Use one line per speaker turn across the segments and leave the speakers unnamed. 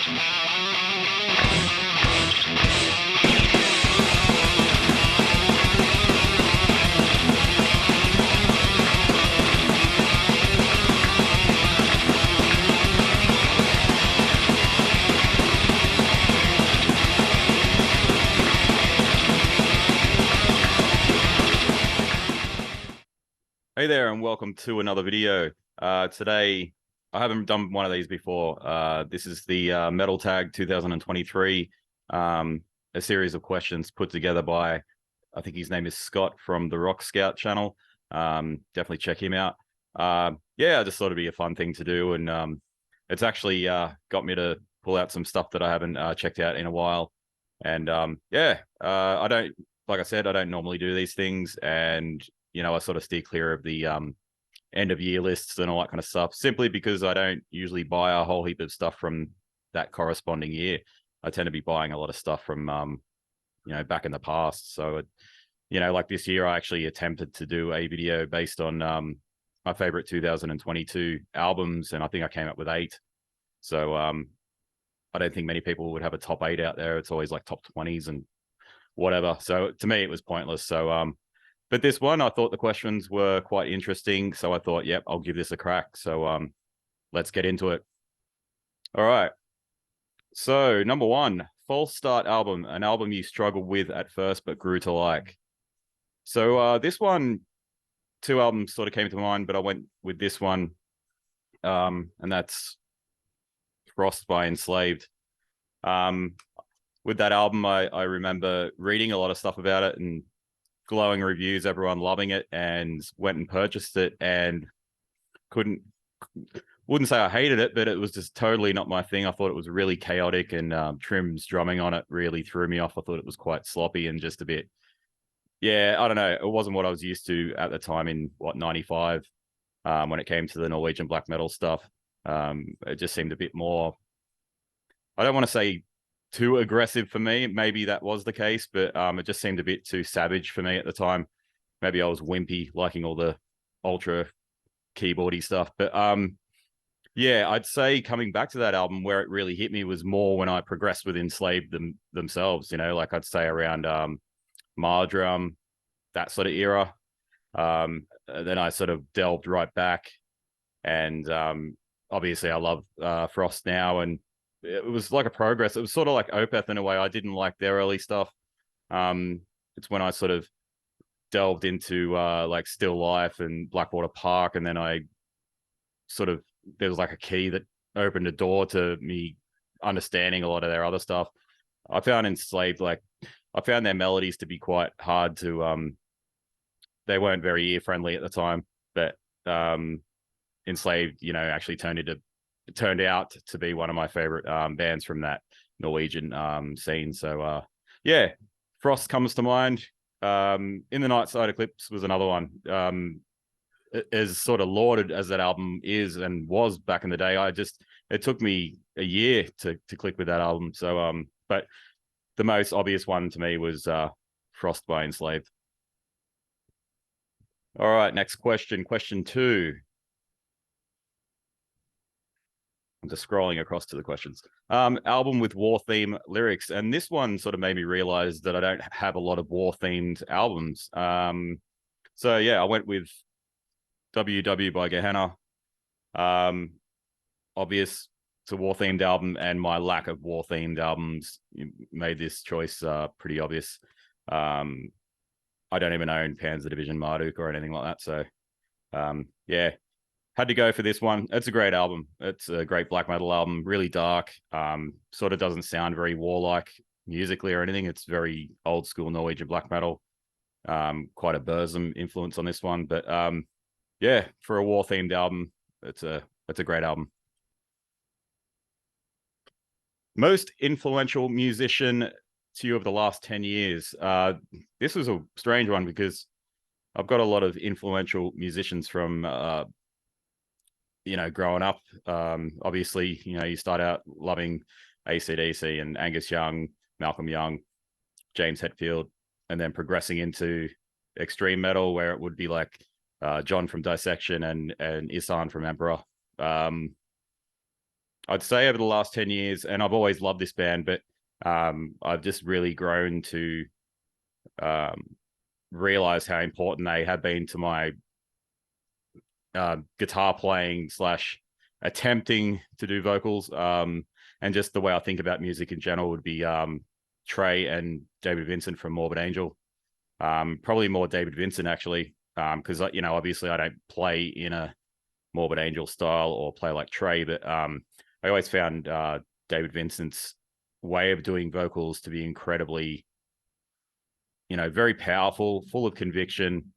Hey there, and welcome to another video. Today, I haven't done one of these before. This is the Metal Tag 2023, a series of questions put together by, I think his name is Scott from the Rock Scout channel. Definitely check him out. Yeah, I just thought it'd be a fun thing to do, and it's actually got me to pull out some stuff that I haven't checked out in a while. And yeah, like I said, I don't normally do these things, and I sort of steer clear of the end of year lists and all that kind of stuff, simply because I don't usually buy a whole heap of stuff from that corresponding year. I tend to be buying a lot of stuff from, back in the past. So, like this year, I actually attempted to do a video based on my favorite 2022 albums, and I think I came up with 8. So I don't think many people would have a top 8 out there. It's always like top 20s and whatever. So to me, it was pointless. So but this one, I thought the questions were quite interesting. So I thought, yep, I'll give this a crack. So let's get into it. All right. So number 1, false start album, an album you struggled with at first but grew to like. So this one, 2 albums sort of came to mind, but I went with this one. And that's Frost by Enslaved. With that album, I remember reading a lot of stuff about it and glowing reviews, everyone loving it, and went and purchased it, and wouldn't say I hated it, but it was just totally not my thing. I thought it was really chaotic, and Trim's drumming on it really threw me off. I thought it was quite sloppy and just a bit, yeah, I don't know. It wasn't what I was used to at the time in 95 when it came to the Norwegian black metal stuff. It just seemed a bit more, I don't want to say too aggressive for me. Maybe that was the case, but it just seemed a bit too savage for me at the time. Maybe I was wimpy, liking all the ultra keyboardy stuff. But yeah, I'd say coming back to that album, where it really hit me was more when I progressed with Enslaved themselves. Like I'd say around Mardrum, that sort of era. Then I sort of delved right back, and obviously I love Frost now, and it was like a progress. It was sort of like Opeth in a way. I didn't like their early stuff. It's when I sort of delved into like Still Life and Blackwater Park, and then I sort of, there was like a key that opened a door to me understanding a lot of their other stuff. I found Enslaved, like I found their melodies to be quite hard to they weren't very ear friendly at the time, but Enslaved, actually turned out to be one of my favorite bands from that Norwegian scene. So yeah, Frost comes to mind. In the Night Side Eclipse was another one. As sort of lauded as that album is and was back in the day, it took me a year to click with that album. So but the most obvious one to me was Frost by Enslaved. All right, next question. Question 2. I'm just scrolling across to the questions. Album with war theme lyrics. And this one sort of made me realize that I don't have a lot of war themed albums. So yeah, I went with WW by Gehenna. Obvious, it's a war themed album, and my lack of war themed albums made this choice pretty obvious. I don't even own Panzer Division Marduk or anything like that. So yeah, had to go for this one. It's a great album. It's a great black metal album, really dark. Sort of doesn't sound very warlike musically or anything. It's very old school Norwegian black metal. Quite a Burzum influence on this one, but yeah, for a war themed album, it's a great album. Most influential musician to you of the last 10 years. This was a strange one because I've got a lot of influential musicians from growing up. Obviously, you start out loving AC/DC and Angus Young, Malcolm Young, James Hetfield, and then progressing into extreme metal, where it would be like John from Dissection and Ihsahn from Emperor. I'd say over the last 10 years, and I've always loved this band, but I've just really grown to realize how important they have been to my guitar playing slash attempting to do vocals, and just the way I think about music in general would be Trey and David Vincent from Morbid Angel. Probably more David Vincent, actually, because obviously I don't play in a Morbid Angel style or play like Trey, but I always found David Vincent's way of doing vocals to be incredibly, very powerful, full of conviction.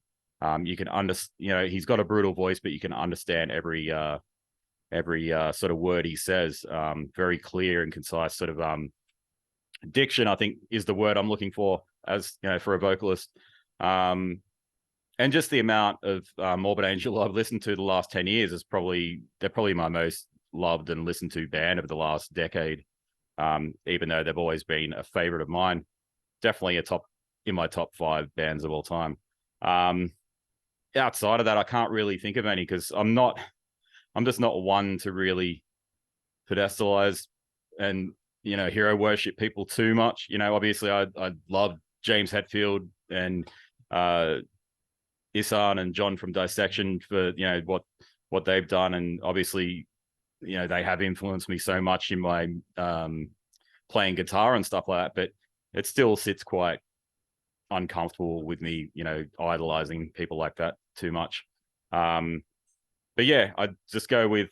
You can he's got a brutal voice, but you can understand every sort of word he says. Very clear and concise sort of diction, I think, is the word I'm looking for as for a vocalist. And just the amount of Morbid Angel I've listened to the last 10 years they're probably my most loved and listened to band of the last decade. Even though they've always been a favorite of mine, definitely in my top 5 bands of all time. Outside of that, I can't really think of any because I'm just not one to really pedestalize and hero worship people too much. Obviously I love James Hetfield and Ihsahn and John from Dissection for what they've done, and obviously they have influenced me so much in my playing guitar and stuff like that, but it still sits quite uncomfortable with me idolizing people like that too much. But yeah, I'd just go with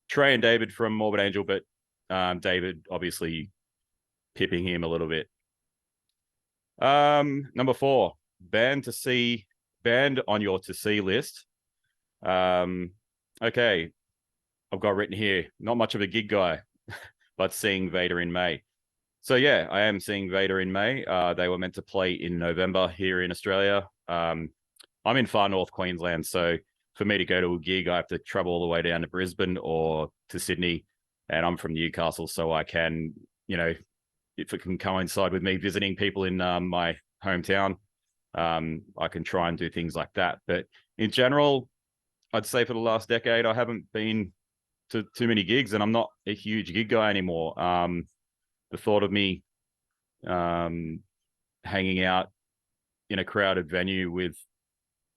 Trey and David from Morbid Angel, but David obviously pipping him a little bit. Number 4, band on your to see list. Okay, I've got written here, not much of a gig guy, but seeing Vader in May. So yeah, I am seeing Vader in May. They were meant to play in November here in Australia. I'm in far north Queensland, so for me to go to a gig, I have to travel all the way down to Brisbane or to Sydney, and I'm from Newcastle, so I can, if it can coincide with me visiting people in my hometown, I can try and do things like that. But in general, I'd say for the last decade, I haven't been to too many gigs, and I'm not a huge gig guy anymore. The thought of me hanging out in a crowded venue with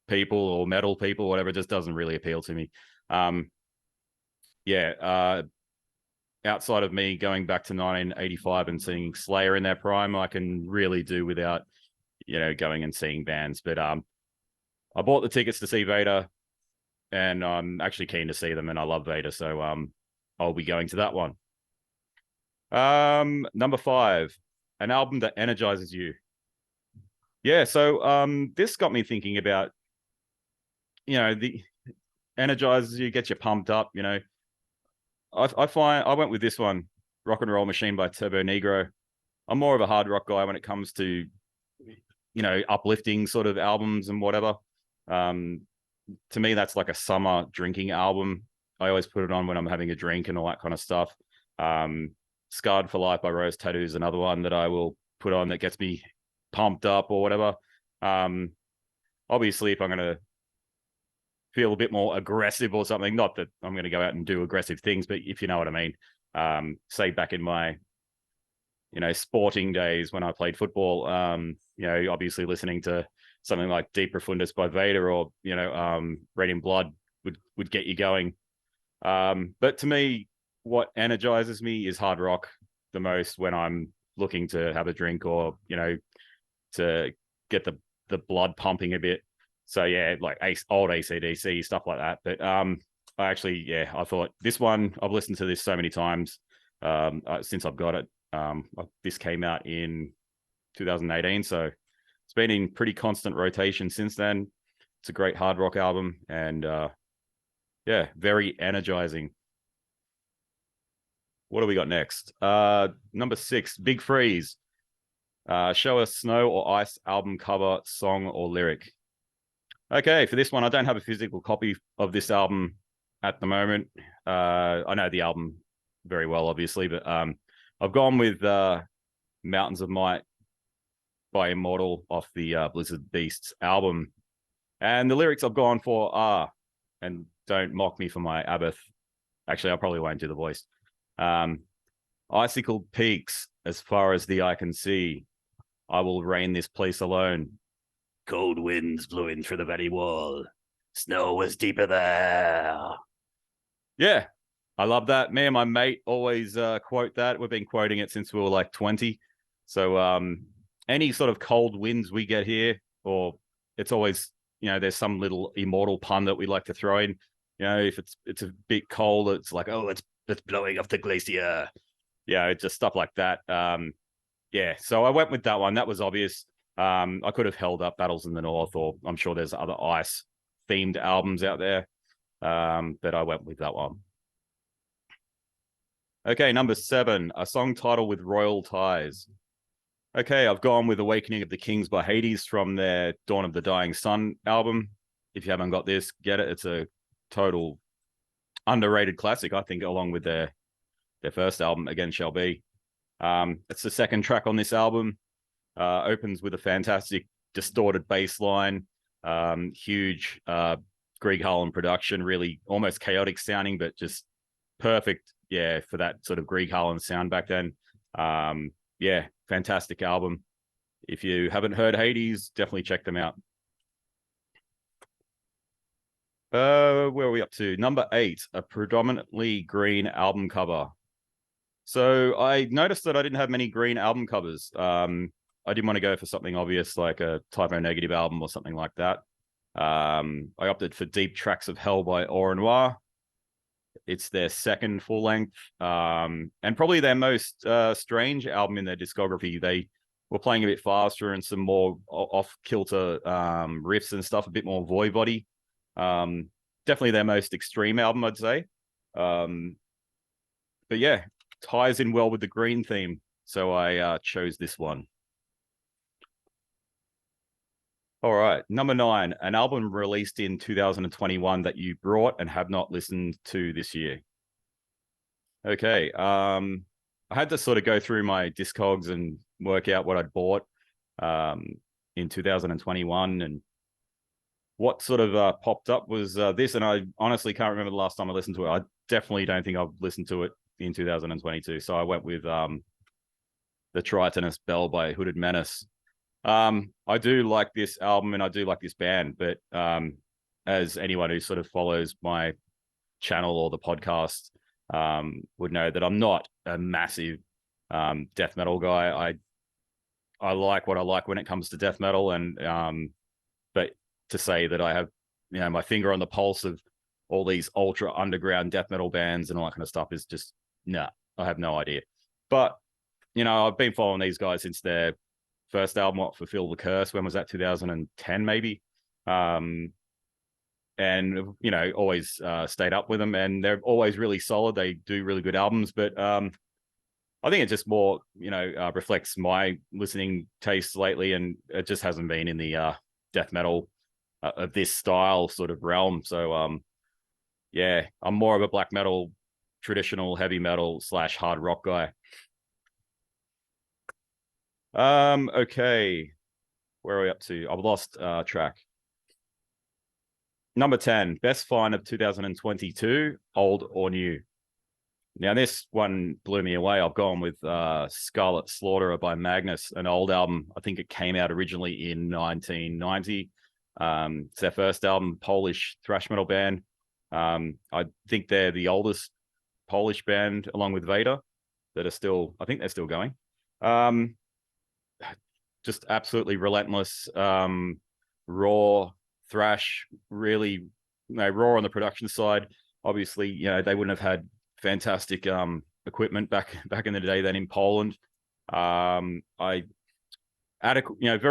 people or metal people, whatever, just doesn't really appeal to me. Outside of me going back to 1985 and seeing Slayer in their prime, I can really do without, going and seeing bands. But I bought the tickets to see Vader, and I'm actually keen to see them, and I love Vader, so I'll be going to that one. Number 5, an album that energizes you. Yeah, so this got me thinking about, the energizes you, gets you pumped up. I find I went with this one, Rock and Roll Machine by Turbo Negro. I'm more of a hard rock guy when it comes to, uplifting sort of albums and whatever. To me, that's like a summer drinking album. I always put it on when I'm having a drink and all that kind of stuff. Scarred for Life by Rose Tattoo is another one that I will put on that gets me pumped up or whatever. Obviously, if I'm going to feel a bit more aggressive or something, not that I'm going to go out and do aggressive things, but if you know what I mean, say back in my, sporting days when I played football, obviously listening to something like De Profundis by Vader or, Red in Blood would get you going. But to me, what energizes me is hard rock the most when I'm looking to have a drink or, to get the blood pumping a bit. So yeah, like old AC/DC, stuff like that. But I thought this one, I've listened to this so many times since I've got it. This came out in 2018, so it's been in pretty constant rotation since then. It's a great hard rock album, and very energizing. What do we got next? Number 6, Big Freeze. Show us snow or ice album cover, song or lyric. Okay, for this one, I don't have a physical copy of this album at the moment. I know the album very well, obviously, but I've gone with Mountains of Might by Immortal off the Blizzard Beasts album. And the lyrics I've gone for are, and don't mock me for my Abbott. Actually, I probably won't do the voice. Icicle peaks as far as the eye can see. I will reign this place alone. Cold winds blowing through the valley wall. Snow was deeper there. Yeah, I love that. Me and my mate always quote that. We've been quoting it since we were like 20. So any sort of cold winds we get here, or it's always, there's some little immortal pun that we like to throw in. If it's a bit cold, it's like, oh, it's blowing off the glacier. Yeah, just stuff like that. Yeah, so I went with that one. That was obvious. I could have held up Battles in the North, or I'm sure there's other ice themed albums out there. But I went with that one. Okay, number 7, a song title with royal ties. Okay, I've gone with Awakening of the Kings by Hades from their Dawn of the Dying Sun album. If you haven't got this, get it. It's a total underrated classic, I think, along with their first album, Again Shall Be. It's the second track on this album. Opens with a fantastic distorted bass line, huge Greg Harlan production, really almost chaotic sounding, but just perfect, yeah, for that sort of Greg Harlan sound back then. Yeah, fantastic album. If you haven't heard Hades, definitely check them out. Where are we up to? Number 8, a predominantly green album cover. So I noticed that I didn't have many green album covers. I didn't want to go for something obvious like a Type O Negative album or something like that. I opted for Deep Tracks of Hell by Au Noir. It's their second full length, and probably their most strange album in their discography. They were playing a bit faster and some more off-kilter riffs and stuff, a bit more voivody. Definitely their most extreme album, I'd say. But yeah, ties in well with the green theme, so I chose this one. All right, number 9, an album released in 2021 that you brought and have not listened to this year. Okay, I had to sort of go through my Discogs and work out what I'd bought in 2021, and what sort of popped up was this, and I honestly can't remember the last time I listened to it. I definitely don't think I've listened to it in 2022, so I went with the Tritonus Bell by Hooded Menace. I do like this album and I do like this band, but as anyone who sort of follows my channel or the podcast would know, that I'm not a massive death metal guy. I like what I like when it comes to death metal, and but to say that I have my finger on the pulse of all these ultra underground death metal bands and all that kind of stuff is just I have no idea. But I've been following these guys since their first album, what, Fulfill the Curse. When was that? 2010 maybe. And always stayed up with them, and they're always really solid. They do really good albums, but I think it just more reflects my listening tastes lately, and it just hasn't been in the death metal of this style sort of realm. So yeah, I'm more of a black metal, traditional heavy metal / hard rock guy. Okay, where are we up to? I've lost track. Number 10, best find of 2022, old or new. Now this one blew me away. I've gone with Scarlet Slaughterer by Magnus, an old album. I think it came out originally in 1990. It's their first album, Polish thrash metal band. I think they're the oldest Polish band, along with Vader, that are still, I think they're still going. Just absolutely relentless, raw thrash, really raw on the production side. Obviously, they wouldn't have had fantastic equipment back in the day then in Poland. Very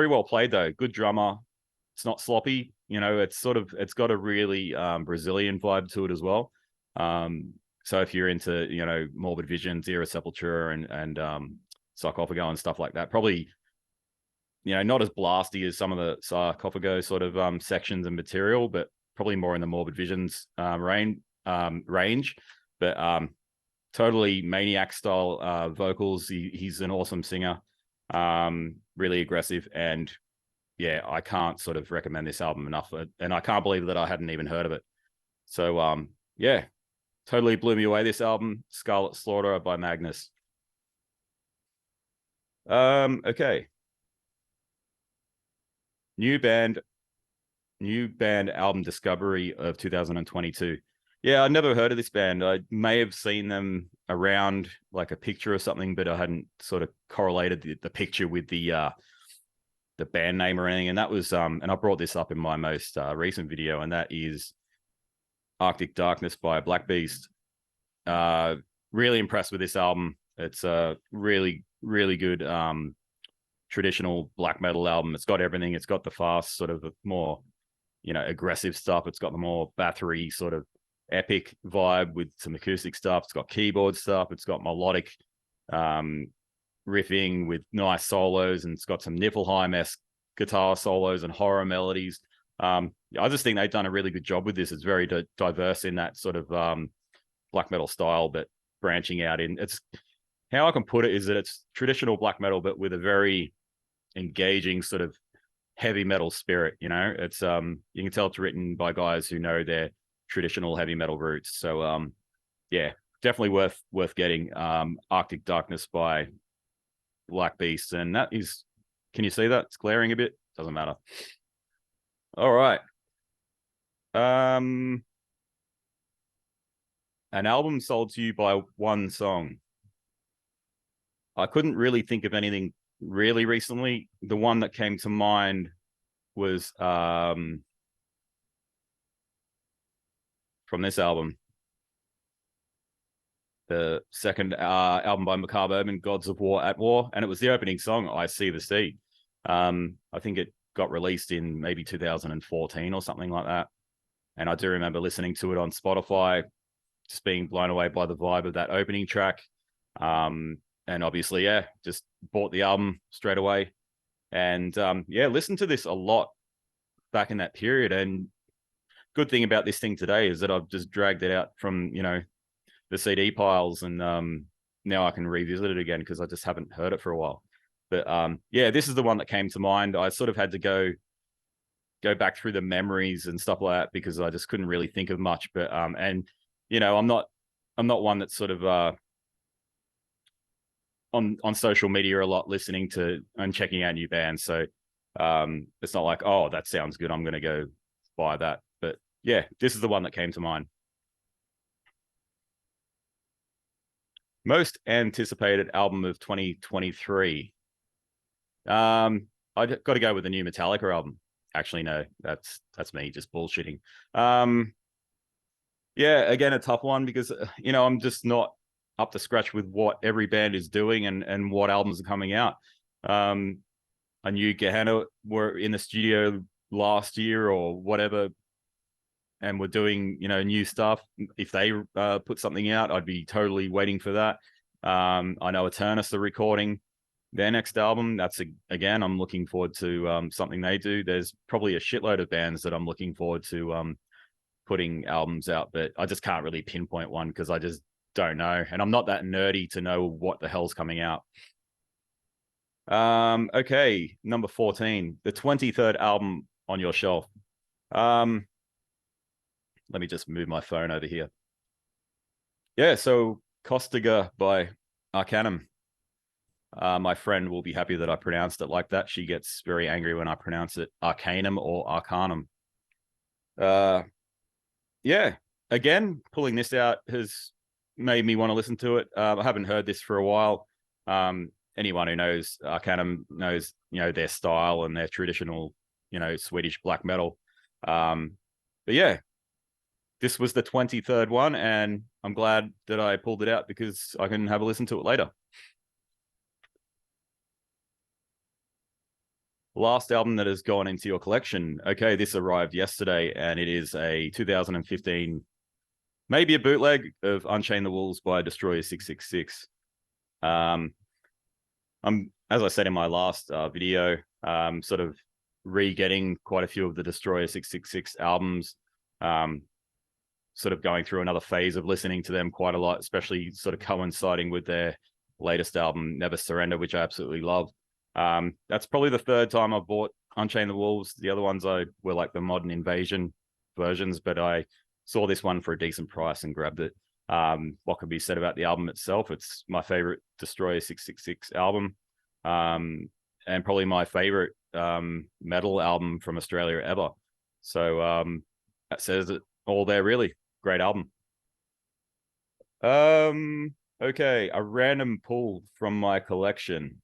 well played though. Good drummer. It's not sloppy. It's got a really Brazilian vibe to it as well. So if you're into Morbid Vision, Zero Sepultura, and Sarcophago and stuff like that, probably not as blasty as some of the Sarcophago sort of sections and material, but probably more in the Morbid Visions range. But totally Maniac style vocals. He's an awesome singer, really aggressive, and yeah, I can't sort of recommend this album enough, and I can't believe that I hadn't even heard of it. So yeah, totally blew me away, this album, Scarlet Slaughter by Magnus. Okay. New band album discovery of 2022. Yeah, I never heard of this band. I may have seen them around, like a picture or something, but I hadn't sort of correlated the picture with the band name or anything. And that was and I brought this up in my most recent video, and that is Arctic Darkness by Black Beast. Really impressed with this album. It's a really, really good traditional black metal album. It's got everything. It's got the fast, sort of more, aggressive stuff. It's got the more Bathory sort of epic vibe with some acoustic stuff. It's got keyboard stuff. It's got melodic riffing with nice solos, and it's got some Niflheim-esque guitar solos and horror melodies. I just think they've done a really good job with this. It's very diverse in that sort of black metal style, but branching out in, it's, how I can put it is that it's traditional black metal, but with a very engaging sort of heavy metal spirit. It's you can tell it's written by guys who know their traditional heavy metal roots. So yeah, definitely worth getting. Arctic Darkness by Black Beast, and that is, can you see that? It's glaring a bit. Doesn't matter. All right. An album sold to you by one song. I couldn't really think of anything really recently. The one that came to mind was from this album, the second album by Macabre Urban, Gods of War at War, and it was the opening song, I See the Sea. I think it got released in maybe 2014 or something like that, and I do remember listening to it on Spotify, just being blown away by the vibe of that opening track. And obviously, yeah, just bought the album straight away, and yeah, listened to this a lot back in that period. And good thing about this thing today is that I've just dragged it out from the CD piles, and now I can revisit it again because I just haven't heard it for a while. But yeah, this is the one that came to mind. I sort of had to go back through the memories and stuff like that because I just couldn't really think of much. But and I'm not one that's sort of on social media a lot, listening to and checking out new bands. So it's not like, oh, that sounds good, I'm going to go buy that. But yeah, this is the one that came to mind. Most anticipated album of 2023. I got to go with the new Metallica album. Actually, no, that's me just bullshitting. Yeah, again, a tough one because I'm just not up to scratch with what every band is doing and what albums are coming out. I knew Gehenna were in the studio last year or whatever, and we're doing new stuff. If they put something out, I'd be totally waiting for that. I know Eternus are recording their next album. That's again, I'm looking forward to something they do. There's probably a shitload of bands that I'm looking forward to putting albums out, but I just can't really pinpoint one because I just don't know, and I'm not that nerdy to know what the hell's coming out. Okay, number 14, the 23rd album on your shelf. Let me just move my phone over here. Yeah, so Costiga by Arcanum. My friend will be happy that I pronounced it like that. She gets very angry when I pronounce it Arcanum or Arcanum. Yeah, again, pulling this out has made me want to listen to it. I haven't heard this for a while. Anyone who knows Arcanum knows, their style and their traditional, Swedish black metal. But yeah, this was the 23rd one, and I'm glad that I pulled it out because I can have a listen to it later. Last album that has gone into your collection. Okay, this arrived yesterday, and it is a 2015, maybe a bootleg of Unchain the Wolves by Destroyer 666. I'm, as I said in my last video, sort of re-getting quite a few of the Destroyer 666 albums, sort of going through another phase of listening to them quite a lot, especially sort of coinciding with their latest album, Never Surrender, which I absolutely love. That's probably the third time I've bought Unchain the Wolves. The other ones were like the Modern Invasion versions, but I saw this one for a decent price and grabbed it. What can be said about the album itself? It's my favorite Destroyer 666 album, and probably my favorite metal album from Australia ever. So that says it all there, really. Great album. Okay, a random pull from my collection.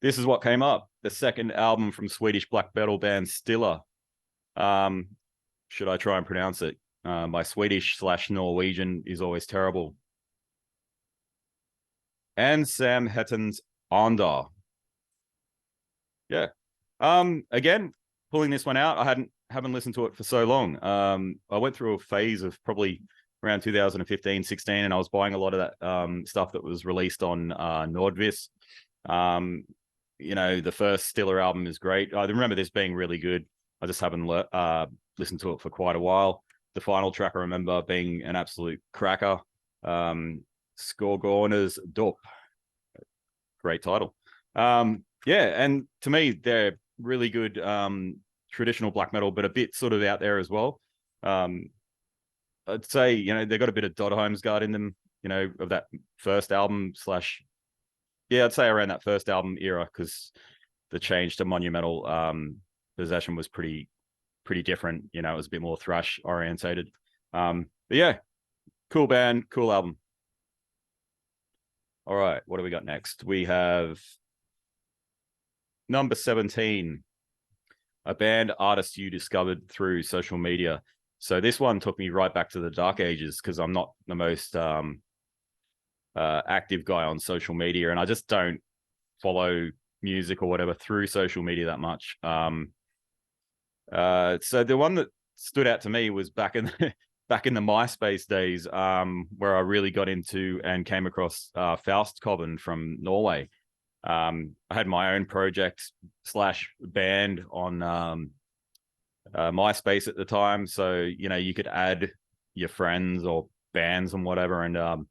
This is what came up. The second album from Swedish black metal band Stilla. Should I try and pronounce it? My Swedish/Norwegian is always terrible. And Sam Hetten's Onda. Yeah. Again, pulling this one out. I haven't listened to it for so long. I went through a phase of probably around 2015, 16, and I was buying a lot of that stuff that was released on Nordvis. You know, the first Stilla album is great. I remember this being really good. I just haven't listened to it for quite a while. The final track I remember being an absolute cracker. Skorgårdarnas Dop. Great title. Yeah, and to me, they're really good traditional black metal, but a bit sort of out there as well. I'd say, you know, they've got a bit of Dot Heimsgard in them, you know, of that first album slash, yeah, I'd say around that first album era, because the change to Monumental Possession was pretty different. You know, it was a bit more thrash orientated. But yeah, cool band, cool album. All right, what do we got next? We have number 17, a band artist you discovered through social media. So this one took me right back to the dark ages, because I'm not the most active guy on social media, and I just don't follow music or whatever through social media that much. So the one that stood out to me was back in the MySpace days, where I really got into and came across Faustkoven from Norway. I had my own project / band on MySpace at the time, so you know, you could add your friends or bands and whatever, and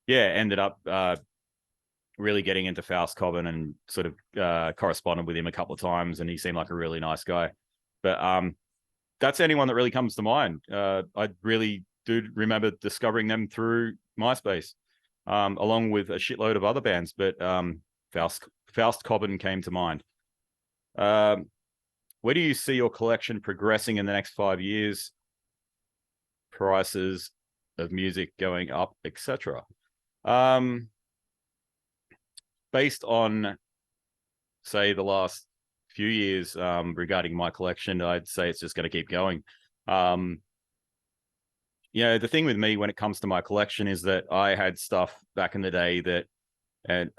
yeah, ended up really getting into Faustkoven and sort of corresponded with him a couple of times, and he seemed like a really nice guy. But that's anyone that really comes to mind. I really do remember discovering them through MySpace, along with a shitload of other bands, but Faustkoven came to mind. Where do you see your collection progressing in the next 5 years? Prices of music going up, etc. Based on, say, the last few years regarding my collection, I'd say it's just going to keep going. You know, the thing with me when it comes to my collection is that I had stuff back in the day that, and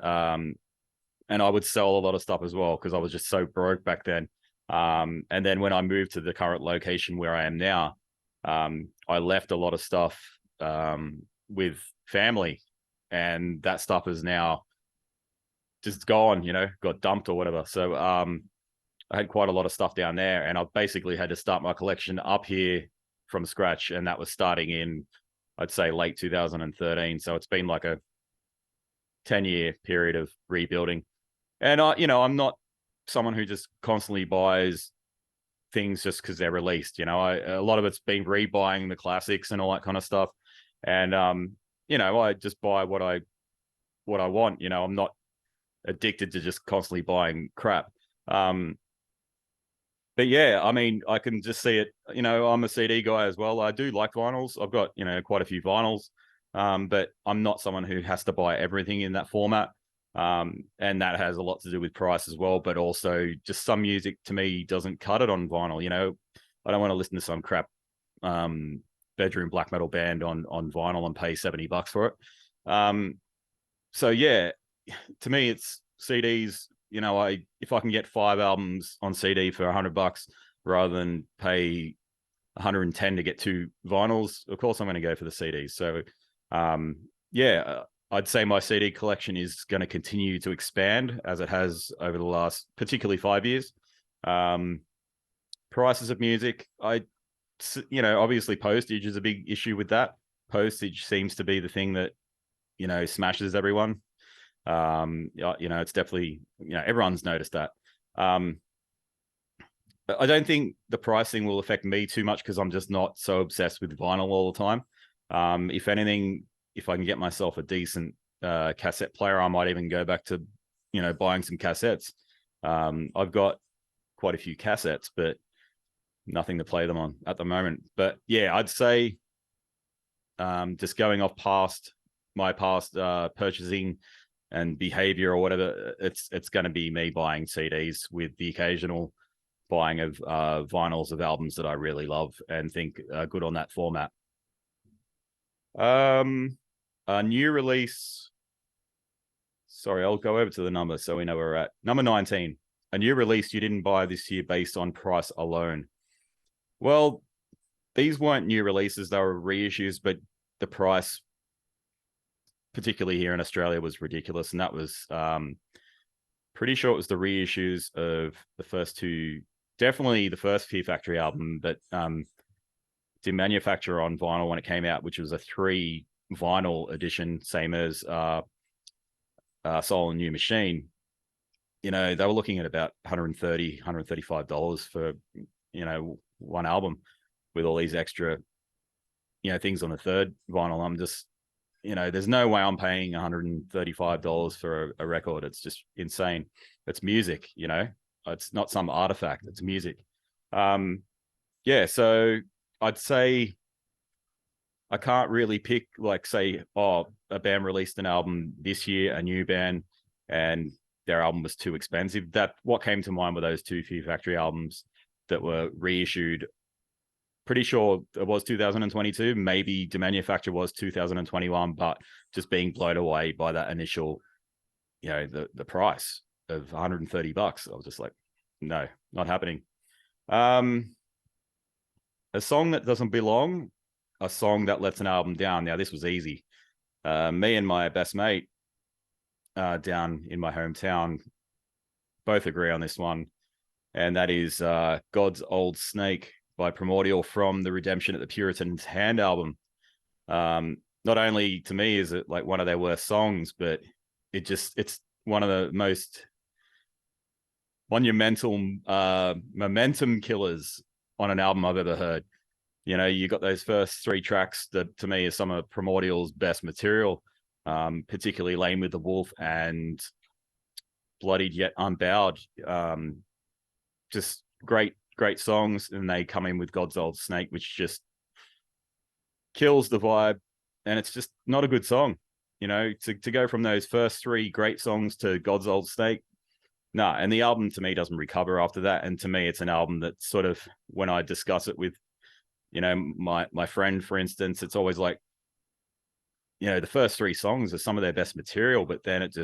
I would sell a lot of stuff as well, because I was just so broke back then. And then when I moved to the current location where I am now, I left a lot of stuff with family, and that stuff is now just gone, you know, got dumped or whatever. So I had quite a lot of stuff down there, and I basically had to start my collection up here from scratch, and that was starting in, I'd say, late 2013. So it's been like a 10-year period of rebuilding. And you know, I'm not someone who just constantly buys things just because they're released. You know, a lot of it's been rebuying the classics and all that kind of stuff. And you know, I just buy what I want. You know, I'm not addicted to just constantly buying crap. But yeah, I mean, I can just see it. You know, I'm a CD guy as well. I do like vinyls. I've got, you know, quite a few vinyls, but I'm not someone who has to buy everything in that format. And that has a lot to do with price as well, but also just some music to me doesn't cut it on vinyl. You know, I don't want to listen to some crap bedroom black metal band on vinyl and pay $70 for it. So yeah, to me, it's CDs. You know, if I can get 5 albums on CD for $100 rather than pay 110 to get 2 vinyls, of course I'm going to go for the CDs. So yeah, I'd say my CD collection is going to continue to expand as it has over the last, particularly 5 years. Prices of music, you know, obviously postage is a big issue with that. Postage seems to be the thing that, you know, smashes everyone. You know, it's definitely, you know, everyone's noticed that. I don't think the pricing will affect me too much because I'm just not so obsessed with vinyl all the time. If anything, if I can get myself a decent cassette player, I might even go back to, buying some cassettes. I've got quite a few cassettes, but nothing to play them on at the moment. But yeah, I'd say just going off my past purchasing and behavior or whatever, it's going to be me buying CDs with the occasional buying of vinyls of albums that I really love and think are good on that format. A new release. Sorry, I'll go over to the number so we know where we're at. Number 19. A new release you didn't buy this year based on price alone. Well, these weren't new releases, they were reissues, but the price, particularly here in Australia, was ridiculous. And that was pretty sure it was the reissues of the first two, definitely the first Fear Factory album, but the manufacturer on vinyl when it came out, which was a 3 vinyl edition, same as Soul and New Machine. They were looking at about $130, $135 for, one album with all these extra, things on the third vinyl. I'm just, there's no way I'm paying $135 for a record. It's just insane. It's music, it's not some artifact, it's music. Yeah, so I'd say I can't really pick, like, say, a band released an album this year, a new band, and their album was too expensive. That what came to mind were those 2 Fear Factory albums that were reissued. Pretty sure it was 2022. Maybe the manufacturer was 2021, but just being blown away by that initial, the price of $130. I was just like, no, not happening. A song that doesn't belong, a song that lets an album down. Now, this was easy. Me and my best mate down in my hometown both agree on this one, and that is God's Old Snake by Primordial from the Redemption at the Puritan's Hand album. Not only to me is it like one of their worst songs, but it's one of the most monumental momentum killers on an album I've ever heard. You got those first 3 tracks that to me is some of Primordial's best material, particularly Lane with the Wolf and Bloodied Yet Unbowed. Just great songs, and they come in with God's Old Snake, which just kills the vibe, and it's just not a good song. To go from those first 3 great songs to God's Old Snake, no. And the album to me doesn't recover after that. And to me, it's an album that sort of, when I discuss it with, my friend, for instance, it's always like, the first 3 songs are some of their best material, but then it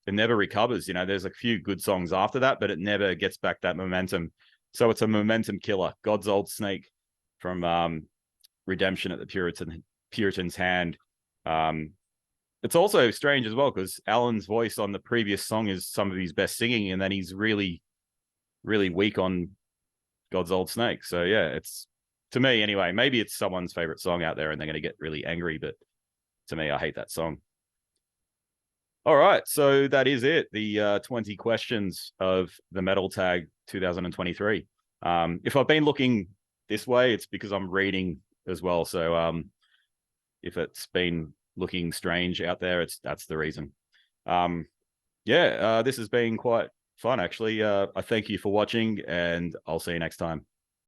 never recovers. There's a few good songs after that, but it never gets back that momentum. So it's a momentum killer. God's Old Snake from Redemption at the Puritan's Hand. It's also strange as well because Alan's voice on the previous song is some of his best singing, and then he's really, really weak on God's Old Snake. So yeah, it's, to me anyway, maybe it's someone's favorite song out there and they're going to get really angry, but to me, I hate that song. All right, so that is it. The 20 questions of the Metal Tag 2023. If I've been looking this way, it's because I'm reading as well. So if it's been looking strange out there, that's the reason. This has been quite fun, actually. I thank you for watching, and I'll see you next time.